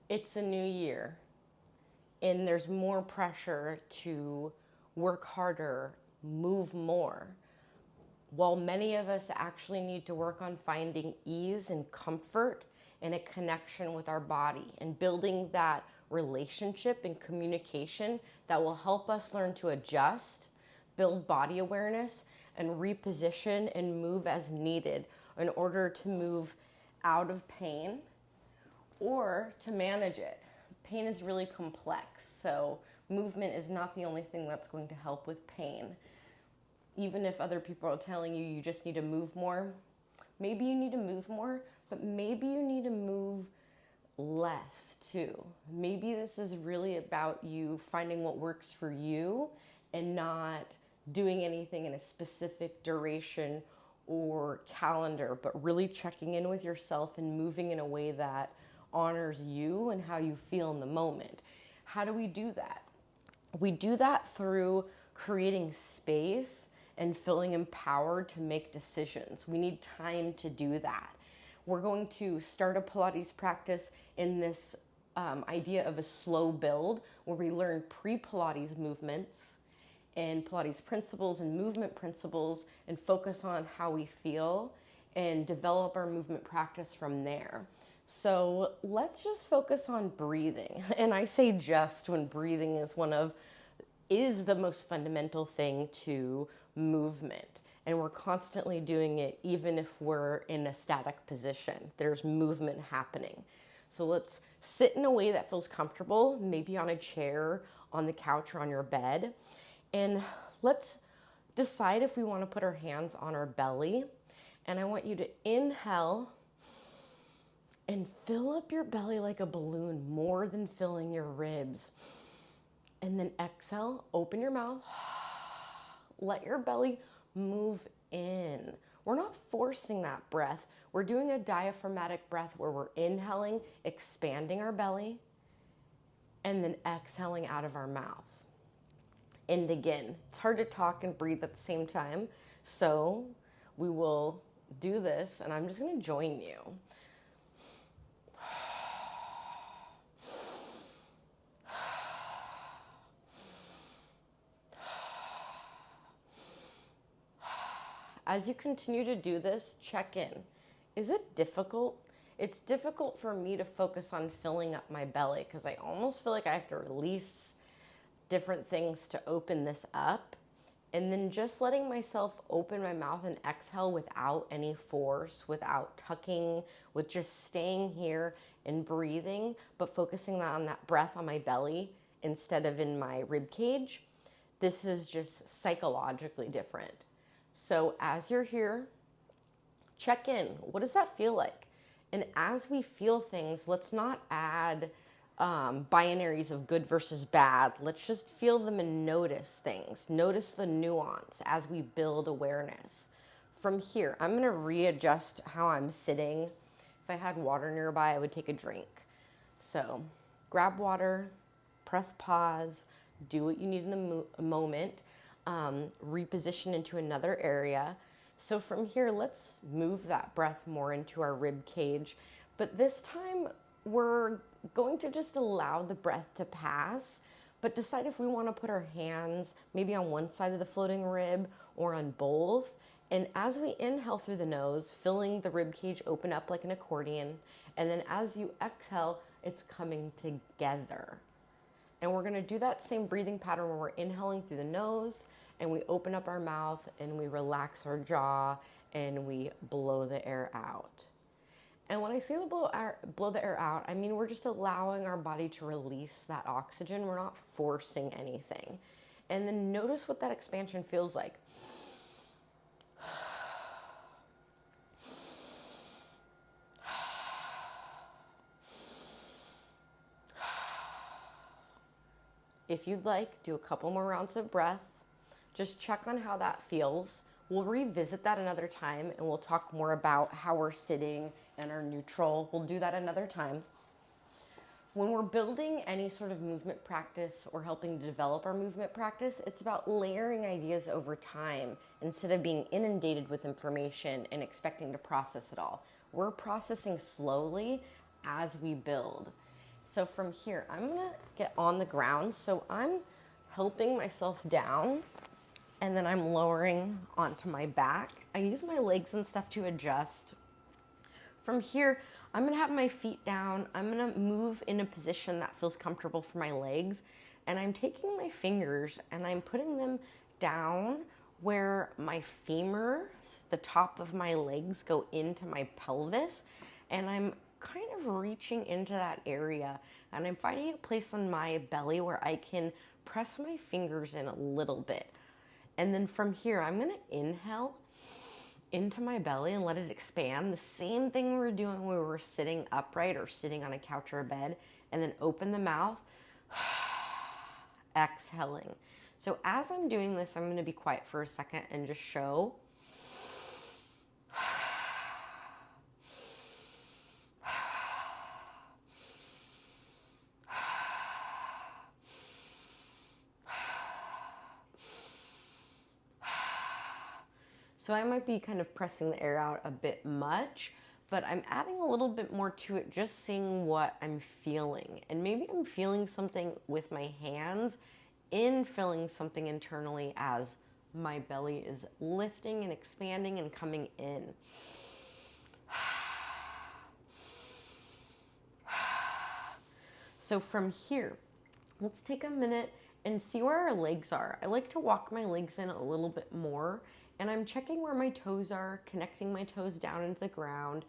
It's a new year and there's more pressure to work harder, move more. While many of us actually need to work on finding ease and comfort and a connection with our body and building that relationship and communication that will help us learn to adjust, build body awareness, and reposition and move as needed in order to move out of pain or to manage it. Pain is really complex, so movement is not the only thing that's going to help with pain. Even if other people are telling you you just need to move more, maybe you need to move more, but maybe you need to move less too. Maybe this is really about you finding what works for you and not doing anything in a specific duration or calendar, but really checking in with yourself and moving in a way that honors you and how you feel in the moment. How do we do that? We do that through creating space and feeling empowered to make decisions. We need time to do that. We're going to start a Pilates practice in this idea of a slow build where we learn pre-Pilates movements and Pilates principles and movement principles and focus on how we feel and develop our movement practice from there. So let's just focus on breathing. And I say just when breathing is the most fundamental thing to movement. And we're constantly doing it even if we're in a static position. There's movement happening. So let's sit in a way that feels comfortable, maybe on a chair, on the couch, or on your bed. And let's decide if we want to put our hands on our belly. And I want you to inhale and fill up your belly like a balloon, more than filling your ribs. And then exhale, open your mouth, let your belly move in. We're not forcing that breath. We're doing a diaphragmatic breath where we're inhaling, expanding our belly, and then exhaling out of our mouth. And again, it's hard to talk and breathe at the same time, so we will do this, and I'm just gonna join you. As you continue to do this, check in. Is it difficult? It's difficult for me to focus on filling up my belly because I almost feel like I have to release different things to open this up. And then just letting myself open my mouth and exhale without any force, without tucking, with just staying here and breathing, but focusing on that breath on my belly instead of in my rib cage. This is just psychologically different. So as you're here, check in. What does that feel like? And as we feel things, let's not add binaries of good versus bad. Let's just feel them and notice things. Notice the nuance as we build awareness. From here, I'm gonna readjust how I'm sitting. If I had water nearby, I would take a drink. So grab water, press pause, do what you need in the moment. Reposition into another area. So from here, let's move that breath more into our rib cage. But this time, we're going to just allow the breath to pass, but decide if we want to put our hands maybe on one side of the floating rib or on both. And as we inhale through the nose, filling the rib cage open up like an accordion. And then as you exhale, it's coming together. And we're gonna do that same breathing pattern where we're inhaling through the nose and we open up our mouth and we relax our jaw and we blow the air out. And when I say blow the air out, I mean we're just allowing our body to release that oxygen. We're not forcing anything. And then notice what that expansion feels like. If you'd like, do a couple more rounds of breath. Just check on how that feels. We'll revisit that another time and we'll talk more about how we're sitting and our neutral. We'll do that another time. When we're building any sort of movement practice or helping to develop our movement practice, it's about layering ideas over time instead of being inundated with information and expecting to process it all. We're processing slowly as we build. So from here, I'm gonna get on the ground. So I'm helping myself down and then I'm lowering onto my back. I use my legs and stuff to adjust. From here, I'm gonna have my feet down. I'm gonna move in a position that feels comfortable for my legs. And I'm taking my fingers and I'm putting them down where my femurs, the top of my legs, go into my pelvis. And I'm kind of reaching into that area. And I'm finding a place on my belly where I can press my fingers in a little bit. And then from here, I'm gonna inhale into my belly and let it expand. The same thing we were doing when we were sitting upright or sitting on a couch or a bed. And then open the mouth, exhaling. So as I'm doing this, I'm going to be quiet for a second and just show. So I might be kind of pressing the air out a bit much, but I'm adding a little bit more to it, just seeing what I'm feeling. And maybe I'm feeling something with my hands, feeling something internally as my belly is lifting and expanding and coming in. So from here, let's take a minute and see where our legs are. I like to walk my legs in a little bit more, and I'm checking where my toes are, connecting my toes down into the ground,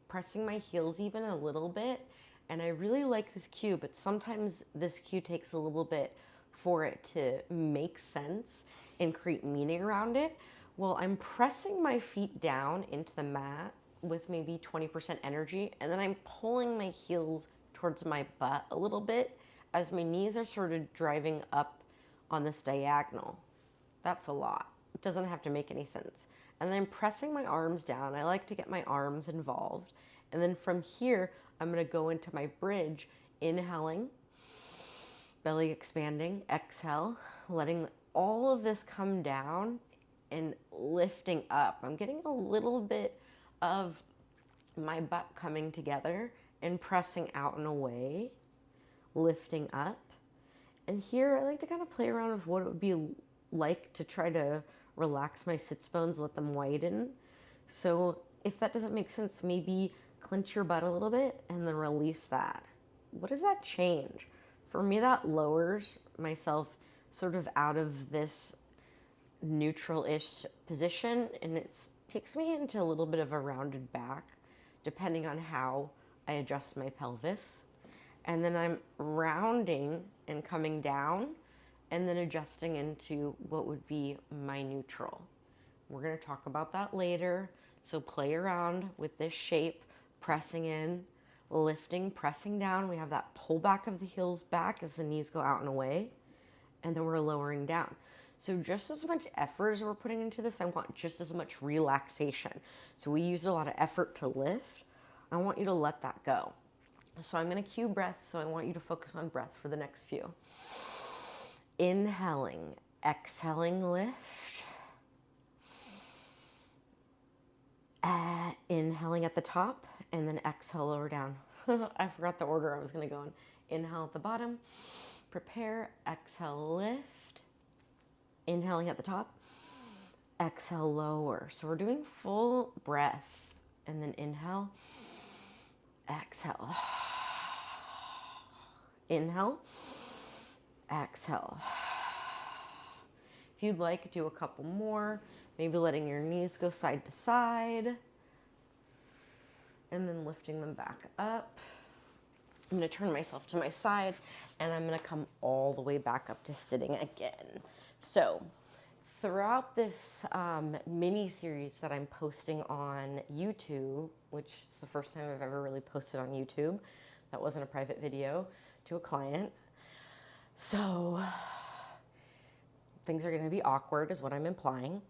pressing my heels even a little bit. And I really like this cue, but sometimes this cue takes a little bit for it to make sense and create meaning around it. Well, I'm pressing my feet down into the mat with maybe 20% energy, and then I'm pulling my heels towards my butt a little bit as my knees are sort of driving up on this diagonal. That's a lot. It doesn't have to make any sense. And then I'm pressing my arms down. I like to get my arms involved. And then from here, I'm going to go into my bridge, inhaling, belly expanding, exhale, letting all of this come down and lifting up. I'm getting a little bit of my butt coming together and pressing out and away, lifting up. And here I like to kind of play around with what it would be like to try to relax my sits bones, let them widen. So if that doesn't make sense, maybe clench your butt a little bit and then release that. What does that change? For me, that lowers myself sort of out of this neutral-ish position, and it takes me into a little bit of a rounded back, depending on how I adjust my pelvis. And then I'm rounding and coming down and then adjusting into what would be my neutral. We're going to talk about that later. So play around with this shape, pressing in, lifting, pressing down. We have that pull back of the heels back as the knees go out and away. And then we're lowering down. So just as much effort as we're putting into this, I want just as much relaxation. So we use a lot of effort to lift. I want you to let that go. So I'm going to cue breath, so I want you to focus on breath for the next few. Inhaling, exhaling, lift. Inhaling at the top, and then exhale lower down. I forgot the order I was going to go in. Inhale at the bottom, prepare, exhale, lift. Inhaling at the top, exhale, lower. So we're doing full breath, and then inhale, exhale. Inhale, exhale. If you'd like, do a couple more, maybe letting your knees go side to side, and then lifting them back up. I'm going to turn myself to my side, and I'm going to come all the way back up to sitting again. So throughout this mini series that I'm posting on YouTube, which is the first time I've ever really posted on YouTube, that wasn't a private video to a client. So things are going to be awkward is what I'm implying.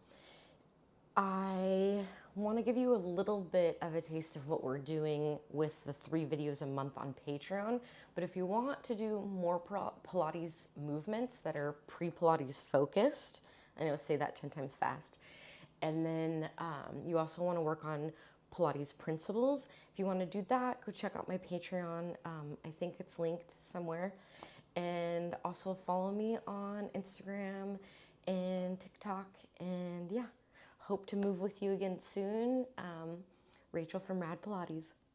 I want to give you a little bit of a taste of what we're doing with the 3 videos a month on Patreon. But if you want to do more Pilates movements that are pre-Pilates focused, I know, say that 10 times fast. And then you also want to work on Pilates principles. If you want to do that, go check out my Patreon. I think it's linked somewhere. And also follow me on Instagram and TikTok. And yeah, hope to move with you again soon. Rachel from Rad Pilates.